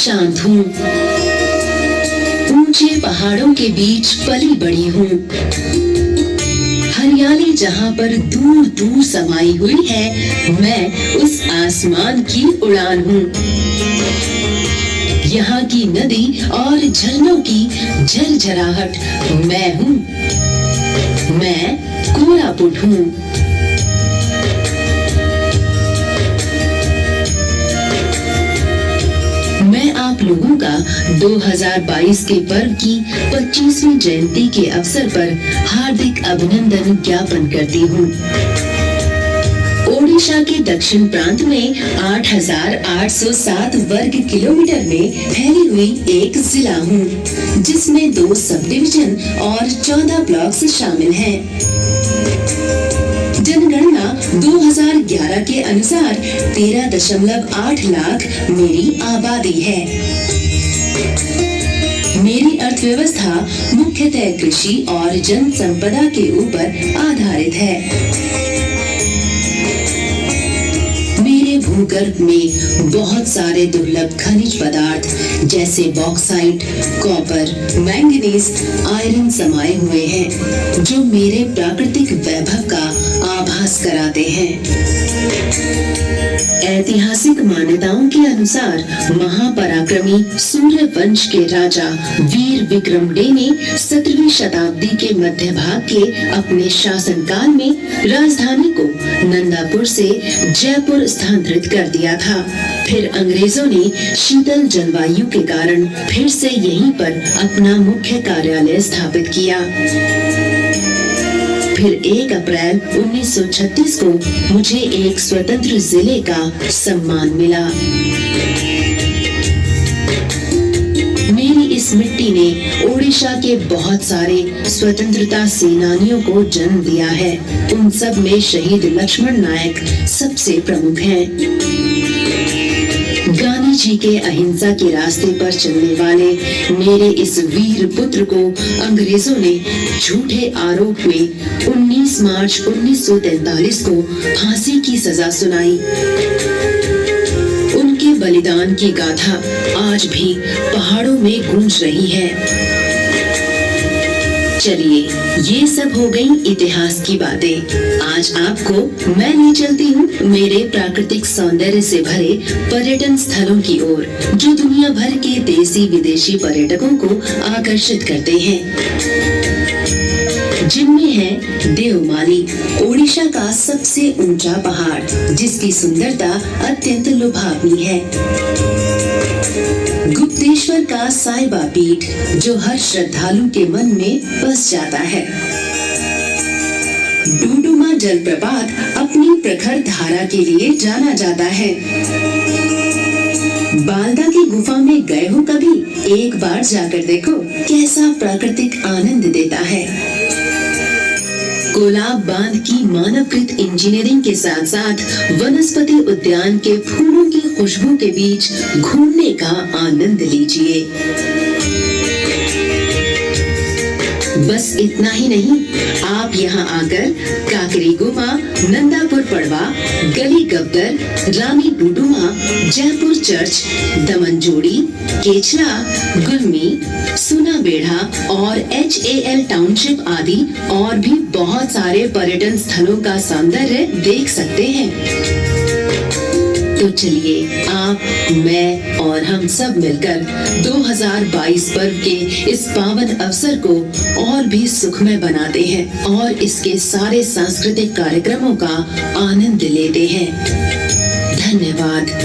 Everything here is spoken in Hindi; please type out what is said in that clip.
शांत हूँ। ऊंचे पहाड़ों के बीच पली बड़ी हूँ। हरियाली जहाँ पर दूर दूर समाई हुई है, मैं उस आसमान की उड़ान हूँ। यहाँ की नदी और झरनों की झरझराहट मैं हूँ। मैं कोरापुट हूँ। मैं आप लोगों का 2022 के पर्व की 25वीं जयंती के अवसर पर हार्दिक अभिनंदन ज्ञापन करती हूँ। ओडिशा के दक्षिण प्रांत में 8,807 वर्ग किलोमीटर में फैली हुई एक जिला हूँ, जिसमें 2 सब डिवीजन और 14 ब्लॉक्स शामिल हैं। जनगणना 2011 के अनुसार 13.8 लाख मेरी आबादी है। मेरी अर्थव्यवस्था मुख्यतः कृषि और जन संपदा के ऊपर आधारित है। मेरे भूगर्भ में बहुत सारे दुर्लभ खनिज पदार्थ जैसे बॉक्साइट, कॉपर, मैंगनीज, आयरन समाये हुए हैं, जो मेरे प्राकृतिक वैभव का आभास कराते हैं। ऐतिहासिक मान्यताओं के अनुसार महापराक्रमी सूर्य वंश के राजा वीर विक्रमडे ने 17वीं शताब्दी के मध्य भाग के अपने शासनकाल में राजधानी को नंदापुर से जयपुर स्थानांतरित कर दिया था। फिर अंग्रेजों ने शीतल जलवायु के कारण फिर से यहीं पर अपना मुख्य कार्यालय स्थापित किया। फिर 1 अप्रैल 1936 को मुझे एक स्वतंत्र जिले का सम्मान मिला। मेरी इस मिट्टी ने ओडिशा के बहुत सारे स्वतंत्रता सेनानियों को जन्म दिया है। उन सब में शहीद लक्ष्मण नायक सबसे प्रमुख हैं। गांधी जी के अहिंसा के रास्ते पर चलने वाले मेरे इस वीर पुत्र को अंग्रेजों ने झूठे आरोप में 19 मार्च 1943 को फांसी की सजा सुनाई। उनके बलिदान की गाथा आज भी पहाड़ों में गूंज रही है। चलिए, ये सब हो गई इतिहास की बातें। आज आपको मैं ले चलती हूँ मेरे प्राकृतिक सौंदर्य से भरे पर्यटन स्थलों की ओर, जो दुनिया भर के देसी विदेशी पर्यटकों को आकर्षित करते हैं। जिनमें है देवमाली, ओडिशा का सबसे ऊंचा पहाड़, जिसकी सुंदरता अत्यंत लुभावनी है। गुप्तेश्वर का साईबा पीठ, जो हर श्रद्धालु के मन में बस जाता है। डुडुमा जलप्रपात अपनी प्रखर धारा के लिए जाना जाता है। बालदा की गुफा में गए हो कभी? एक बार जाकर देखो, कैसा प्राकृतिक आनंद देता है। कोलाब बांध की मानवकृत इंजीनियरिंग के साथ साथ वनस्पति उद्यान के फूलों की खुशबू के बीच घूमने का आनंद लीजिए। बस इतना ही नहीं, आप यहाँ आकर काकरी गुफा, नंदापुर पड़वा, गली गब्बर, रानी डुडुमा, जयपुर चर्च, दमनजोड़ी, केचरा, गुलमी, सुना बेढ़ा और HAL टाउनशिप आदि और भी बहुत सारे पर्यटन स्थलों का सौंदर्य देख सकते हैं। तो चलिए, आप, मैं और हम सब मिलकर 2022 पर्व के इस पावन अवसर को और भी सुखमय बनाते हैं और इसके सारे सांस्कृतिक कार्यक्रमों का आनंद लेते हैं। धन्यवाद।